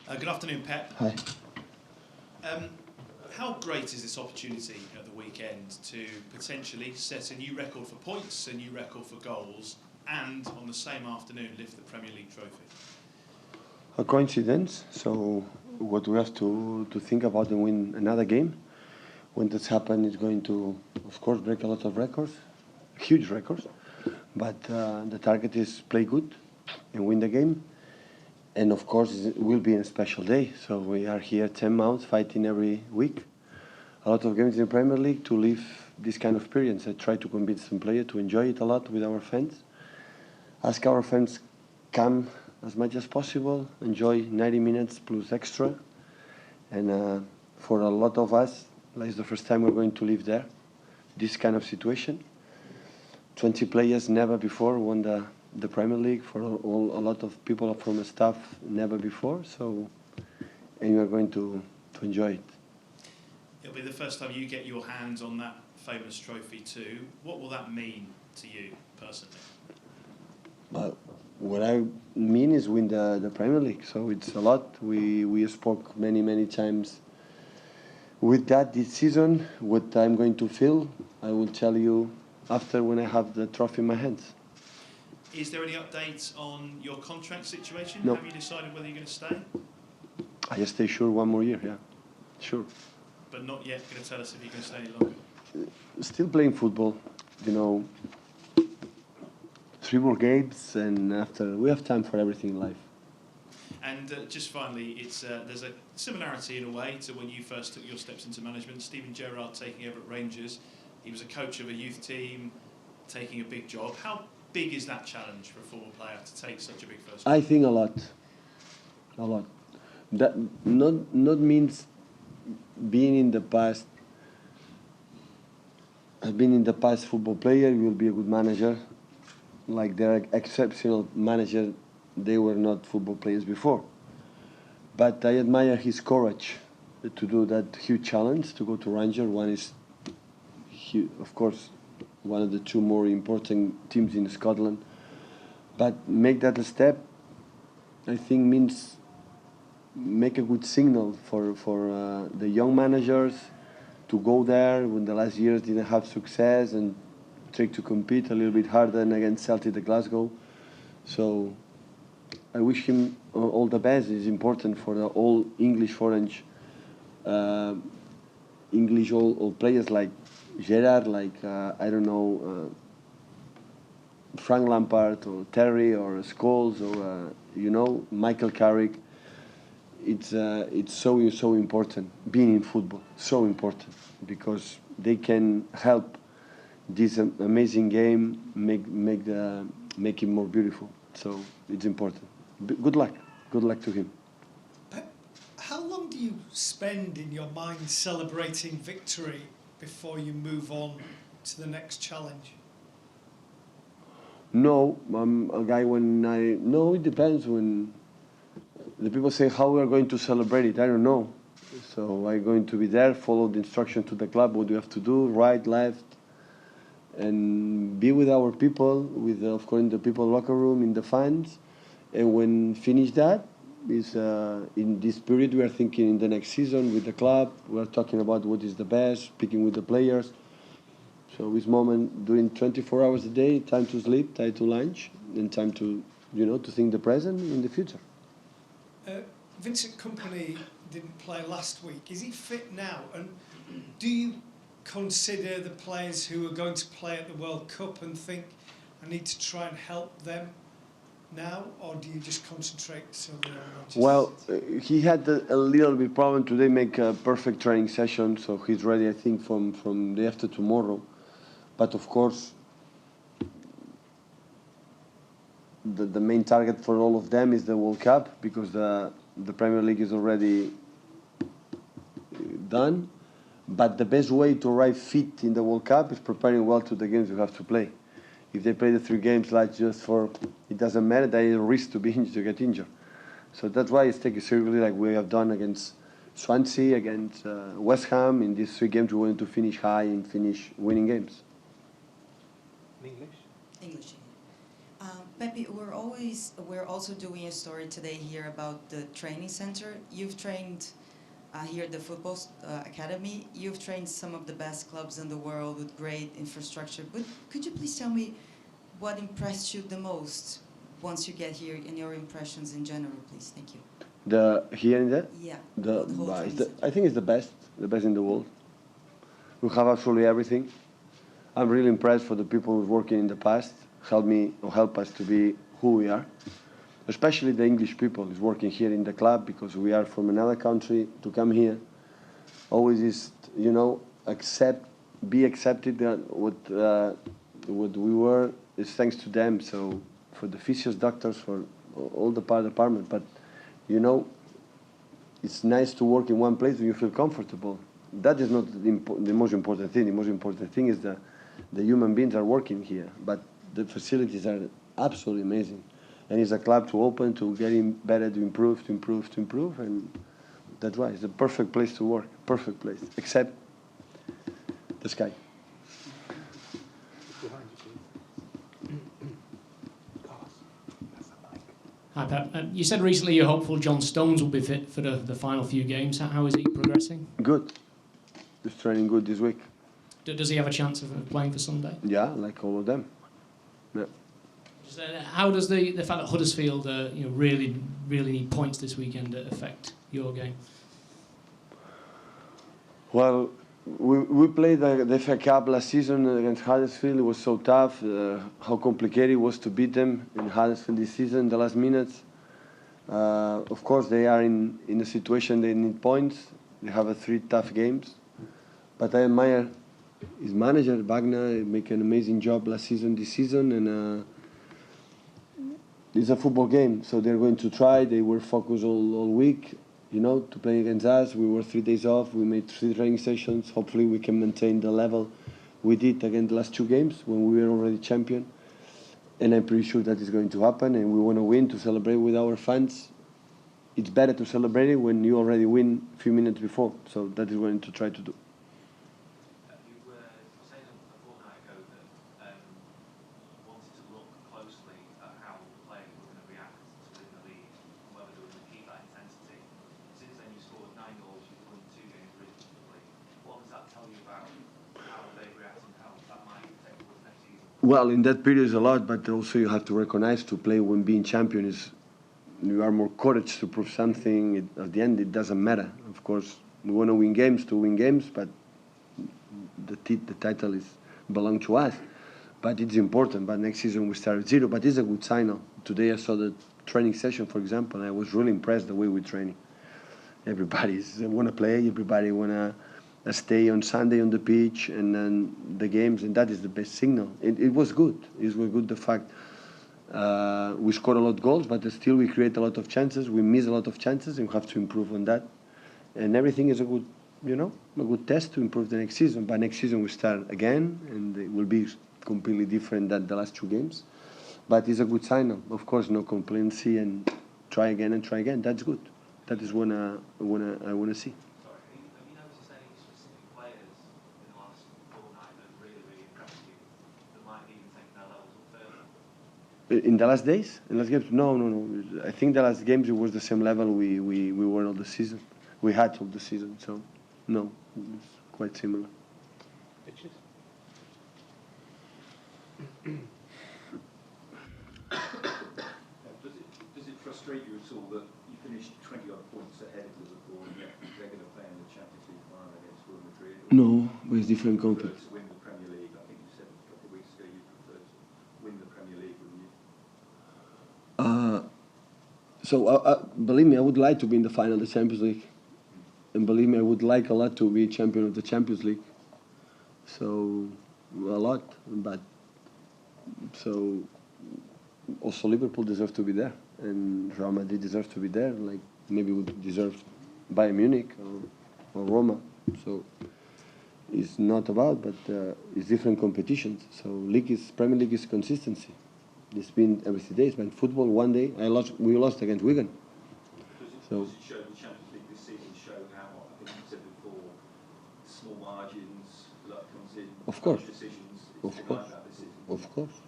Good afternoon, Pep. Hi. How great is this opportunity at the weekend to potentially set a new record for points, a new record for goals, and on the same afternoon lift the Premier League trophy? A coincidence. So what we have to think about and win another game. When this happens, it's going to, of course, break a lot of records, huge records. But the target is play good and win the game. And of course, it will be a special day. So we are here 10 months fighting every week. A lot of games in the Premier League to live this kind of experience. I try to convince some players to enjoy it a lot with our fans. Ask our fans come as much as possible, enjoy 90 minutes plus extra. And for a lot of us, it's the first time we're going to live there, this kind of situation. 20 players never before won the Premier League, for a lot of people from the staff never before, so, and you're going to enjoy it. It'll be the first time you get your hands on that famous trophy too. What will that mean to you personally? Well, what I mean is win the Premier League, so it's a lot. We spoke many times with that this season. What I'm going to feel, I will tell you after when I have the trophy in my hands. Is there any updates on your contract situation? No. Have you decided whether you're going to stay? I just stay sure 1 more year, yeah, sure. But not yet going to tell us if you're going to stay any longer? Still playing football, 3 more games, and after we have time for everything in life. And just finally, it's there's a similarity in a way to when you first took your steps into management. Steven Gerrard taking over at Rangers, he was a coach of a youth team, taking a big job. How big is that challenge for a former player to take such a big first job? I think a lot. That not means being in the past. I've been in the past football player. You will be a good manager. Like there are exceptional managers, they were not football players before. But I admire his courage to do that huge challenge, to go to Rangers. One is, of course, one of the 2 more important teams in Scotland. But make that a step, I think, means make a good signal for the young managers to go there when the last years didn't have success and try to compete a little bit harder than against Celtic de Glasgow. So I wish him all the best. It's important for the all English foreign English all players like Gerrard, like Frank Lampard or Terry or Scholes or Michael Carrick. It's so important being in football, so important, because they can help this amazing game make it more beautiful. So it's important. Good luck to him. How long do you spend in your mind celebrating victory before you move on to the next challenge? No, I'm a guy it depends. When the people say how we are going to celebrate it, I don't know. So I'm going to be there, follow the instruction to the club, what do we have to do, right, left, and be with our people, with of course in the people locker room, in the fans. And when finish that, is in this period we are thinking in the next season with the club. We are talking about what is the best, speaking with the players. So this moment, doing 24 hours a day, time to sleep, time to lunch, and time to to think the present and the future. Vincent Kompany didn't play last week. Is he fit now? And do you consider the players who are going to play at the World Cup and think, I need to try and help them now, or do you just concentrate solely on Manchester Well, City? he had a little bit problem today, make a perfect training session, so he's ready, I think, from day after tomorrow. But of course, the main target for all of them is the World Cup, because the Premier League is already done. But the best way to arrive fit in the World Cup is preparing well to the games you have to play. If they play the 3 games like just for, it doesn't matter, they risk to be injured, to get injured. So that's why it's taken seriously, like we have done against Swansea, against West Ham. In these 3 games, we want to finish high and finish winning games. English. English. Pepe, we're also doing a story today here about the training center. You've trained here at the football academy. You've trained some of the best clubs in the world with great infrastructure. But could you please tell me what impressed you the most once you get here, and your impressions in general, please? Thank you. The here and there. Yeah. The, the whole it's training the center. I think it's the best in the world. We have absolutely everything. I'm really impressed for the people who's working in the past, help us to be who we are. Especially the English people who's working here in the club, because we are from another country. To come here always is, be accepted. That what we were is thanks to them. So for the physios, doctors, for all the department, but it's nice to work in one place where you feel comfortable. That is not the most important thing. The most important thing is the human beings are working here, but the facilities are absolutely amazing. And it's a club to open, to getting better, to improve, and that's why it's a perfect place to work, perfect place, except the sky. Hi, Pep. You said recently you're hopeful John Stones will be fit for the final few games. How is he progressing? Good. He's training good this week. Does he have a chance of playing for Sunday? Yeah, like all of them. Yeah. How does the fact that Huddersfield really need points this weekend affect your game? Well, we played the FA Cup last season against Huddersfield. It was so tough. How complicated it was to beat them in Huddersfield this season, the last minutes. Of course, they are in a situation they need points. They have 3 tough games. But I admire his manager, Wagner. He make an amazing job last season, this season. And it's a football game, so they're going to try. They were focused all week, to play against us. We were 3 days off. We made 3 training sessions. Hopefully we can maintain the level we did against the last 2 games when we were already champion. And I'm pretty sure that is going to happen, and we want to win to celebrate with our fans. It's better to celebrate it when you already win a few minutes before. So that is what I'm going to try to do. You were saying a fortnight ago that you wanted to look closely at how the players were going to react to win the league, and whether they were going to keep that intensity. Since then, you scored 9 goals, you've won 2 games recently. What does that tell you about how they react and how that might affect towards next season? Well, in that period is a lot, but also you have to recognize to play when being champion is you are more courage to prove something. At the end, it doesn't matter. Of course, we want to win games, but the title belong to us. But it's important. But next season we start at 0. But it's a good signal. Today I saw the training session, for example, and I was really impressed the way we're training. Everybody want to play. Everybody want to stay on Sunday on the pitch and then the games, and that is the best signal. It was good. It was good the fact we scored a lot of goals, but still we create a lot of chances. We miss a lot of chances, and we have to improve on that. And everything is a good test to improve the next season. But next season we start again, and it will be completely different than the last 2 games. But it's a good signal. Of course, no complacency and try again and try again. That's good. That is what I wanna see. Sorry, have you noticed any specific players in the last fortnight that really impressed you, that might even take their levels up further? In the last days, in last games, no. I think the last games it was the same level we were all the season. We had all the season, so no, it's quite similar. Does it frustrate you at all that you finished 20 odd points ahead of Liverpool and yet they're going to play in the Champions League final against Real Madrid? No, but it's different You company. prefer to win the Premier League. I think you said a couple of weeks ago you prefer to win the Premier League, wouldn't you? Believe me, I would like to be in the final of the Champions League, and believe me, I would like a lot to be champion of the Champions League. So a lot, but so also Liverpool deserves to be there, and Real Madrid deserves to be there. Like maybe would deserve Bayern Munich or Roma. So it's not about, but it's different competitions. So Premier League is consistency. It's been every 3 days. But in football, one day we lost against Wigan. Does it show the Champions League this season? Show how I think you said before, small margins, luck comes in. Of course. Decisions. Of it's course. like that this season. Of course.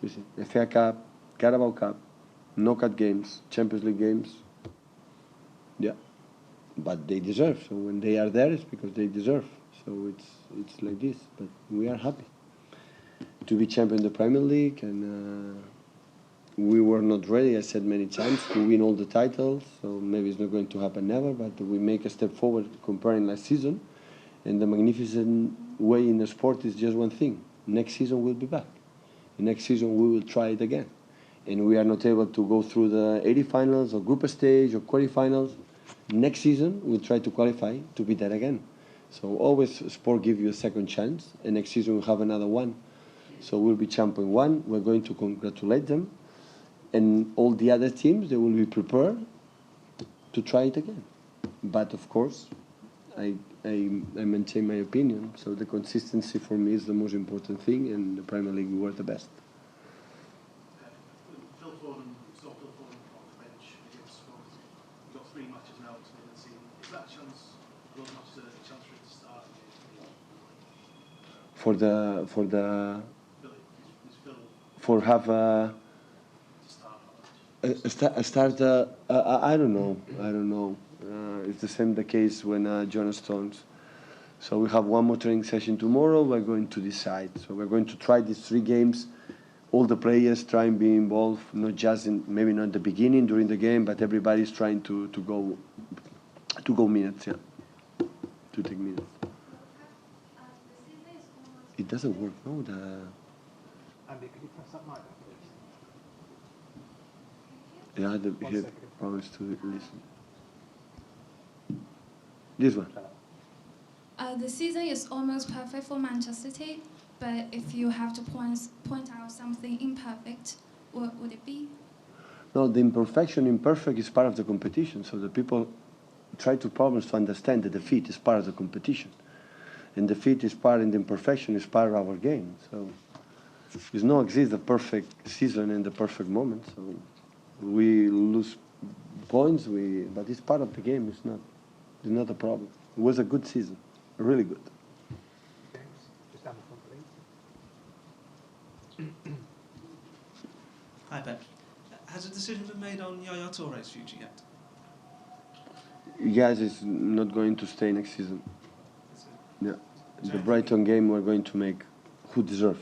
You see, FA Cup, Carabao Cup, knockout games, Champions League games. Yeah, but they deserve. So when they are there, it's because they deserve. So it's like this. But we are happy to be champion in the Premier League, and we were not ready. I said many times to win all the titles. So maybe it's not going to happen never. But we make a step forward comparing last season. And the magnificent way in the sport is just one thing. Next season we'll be back. Next season we will try it again. And we are not able to go through the 80 finals or group stage or quarterfinals. Next season we'll try to qualify to be there again. So always sport gives you a second chance, and next season we'll have another one. So we'll be champion one. We're going to congratulate them. And all the other teams, they will be prepared to try it again. But of course, I maintain my opinion. So the consistency for me is the most important thing, and the Premier League we were the best. Phil Foden, saw Phil Foden off the bench against Spurs. You've got 3 matches now to win the season. Is that a chance, those matches, a chance for it to start again? For have a start. I don't know. It's the same the case when Jonas Stones. So we have one more training session tomorrow. We're going to decide. So we're going to try these 3 games. All the players try and be involved, not just in maybe not the beginning during the game, but everybody's trying to go minutes, yeah, to take minutes. It doesn't work, no. Andy, could you press that mic up, please? Yeah, he promised to listen. This one. The season is almost perfect for Manchester City, but if you have to point out something imperfect, what would it be? No, the imperfect is part of the competition. So the people try to problems to understand that defeat is part of the competition. And defeat is part, and the imperfection is part of our game. So there's no exist the perfect season and the perfect moment. So we lose points, but it's part of the game. It's not a problem. It was a good season, really good. James, just down the front, please. Hi, Pep. Has a decision been made on Yaya Touré's future yet? Yes, is not going to stay next season. Yeah, the Brighton game we're going to make who deserve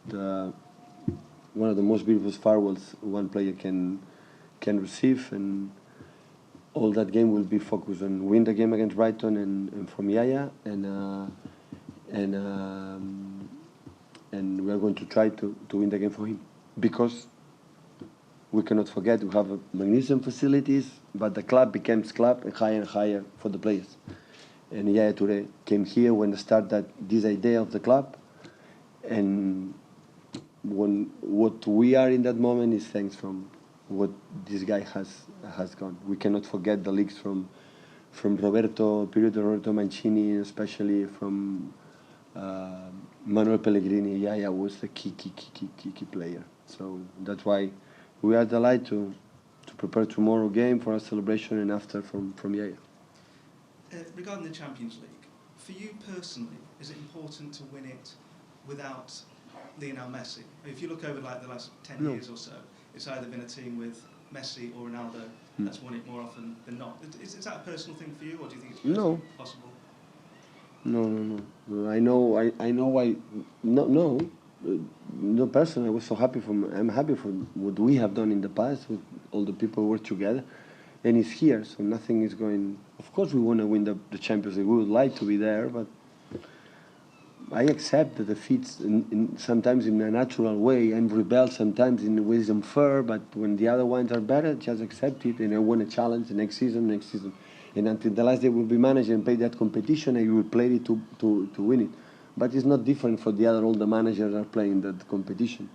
one of the most beautiful farewells one player can receive, and all that game will be focused on win the game against Brighton and from Yaya, and we are going to try to win the game for him, because we cannot forget we have magnificent facilities, but the club becomes club and higher for the players. And Yaya Touré came here when they started this idea of the club, and what we are in that moment is thanks from what this guy has gone. We cannot forget the leaks from period of Roberto Mancini, especially from Manuel Pellegrini. Yaya was the key player. So that's why we are delighted to prepare tomorrow game for a celebration, and after from Yaya. Regarding the Champions League, for you personally, is it important to win it without Lionel Messi? If you look over like the last 10 years or so, it's either been a team with Messi or Ronaldo that's won it more often than not. Is that a personal thing for you, or do you think it's possible? No. I know why. No person. I was so happy I'm happy for what we have done in the past with all the people who work together, and it's here. So nothing is going. Of course, we want to win the Champions League. We would like to be there, but I accept the defeats sometimes in a natural way, and rebel sometimes in ways unfair. But when the other ones are better, just accept it, and I want a challenge the next season. And until the last day will be managed and play that competition, and you will play it to win it. But it's not different for all the managers are playing that competition.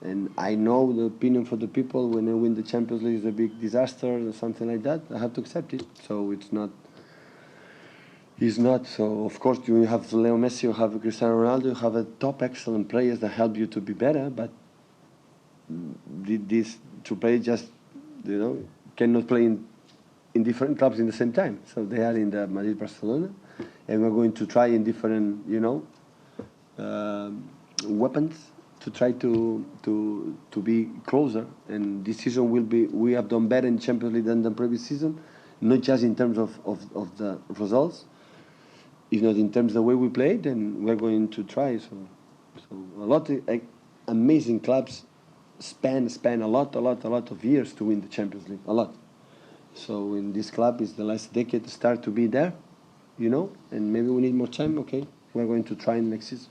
And I know the opinion for the people when they win the Champions League is a big disaster or something like that. I have to accept it. So it's not. So of course you have Leo Messi, you have Cristiano Ronaldo, you have a top excellent players that help you to be better. But these two players just cannot play in different clubs in the same time. So they are in the Madrid, Barcelona, and we're going to try in different weapons to try to be closer. And this season we have done better in Champions League than the previous season, not just in terms of the results, if not in terms of the way we played, and we're going to try. So a lot of amazing clubs span a lot of years to win the Champions League, a lot. So in this club, it's the last decade to start to be there, you know, and maybe we need more time. Okay, we're going to try next season.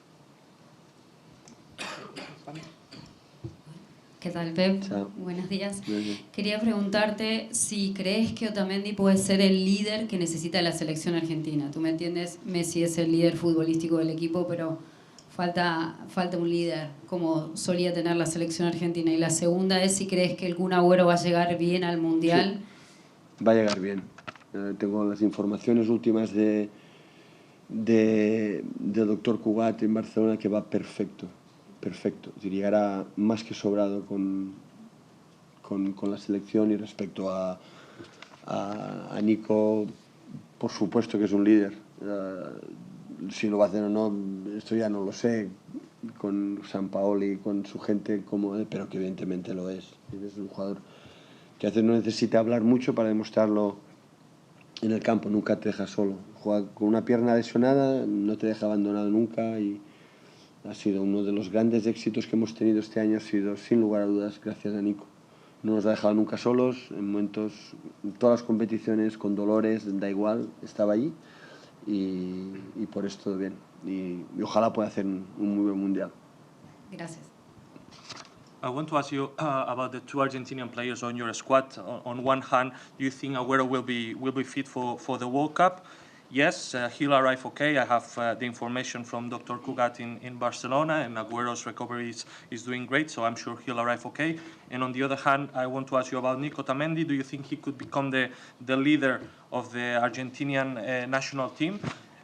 ¿Qué tal, Pep? Chao. Buenos días. Bien. Quería preguntarte si crees que Otamendi puede ser el líder que necesita la selección argentina. Tú me entiendes, Messi es el líder futbolístico del equipo, pero falta un líder como solía tener la selección argentina. Y la segunda es si crees que el Kun Agüero va a llegar bien al Mundial. Sí, va a llegar bien. Tengo las informaciones últimas de doctor Cugat en Barcelona que va perfecto. Llegará más que sobrado con la selección. Y respecto a Nico, por supuesto que es un líder. Si lo va a hacer o no, esto ya no lo sé, con Sampaoli, con su gente, pero que evidentemente lo es. Es un jugador que a veces no necesita hablar mucho para demostrarlo en el campo, nunca te deja solo. Juega con una pierna lesionada, no te deja abandonado nunca, y ha sido uno de los grandes éxitos que hemos tenido este año, ha sido sin lugar a dudas gracias a Nico. No nos ha dejado nunca solos, en momentos, en todas las competiciones, con dolores, da igual, estaba allí, y por esto bien. Y ojalá pueda hacer un muy buen mundial. Gracias. I want to ask you about the two Argentinian players on your squad. On one hand, do you think Agüero will be fit for the World Cup? Yes, he'll arrive okay. I have the information from Dr. Cugat in Barcelona, and Agüero's recovery is doing great, so I'm sure he'll arrive okay. And on the other hand, I want to ask you about Nico Otamendi. Do you think he could become the leader of the Argentinian national team?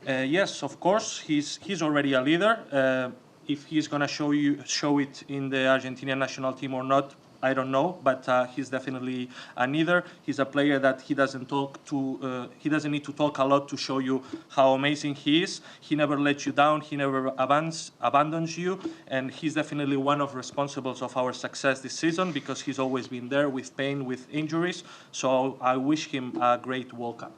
Yes, of course, he's already a leader. If he's going to show it in the Argentinian national team or not, I don't know, but he's definitely a leader. He's a player that he doesn't need to talk a lot to show you how amazing he is. He never lets you down. He never abandons you, and he's definitely one of responsibles of our success this season because he's always been there with pain, with injuries. So I wish him a great World Cup.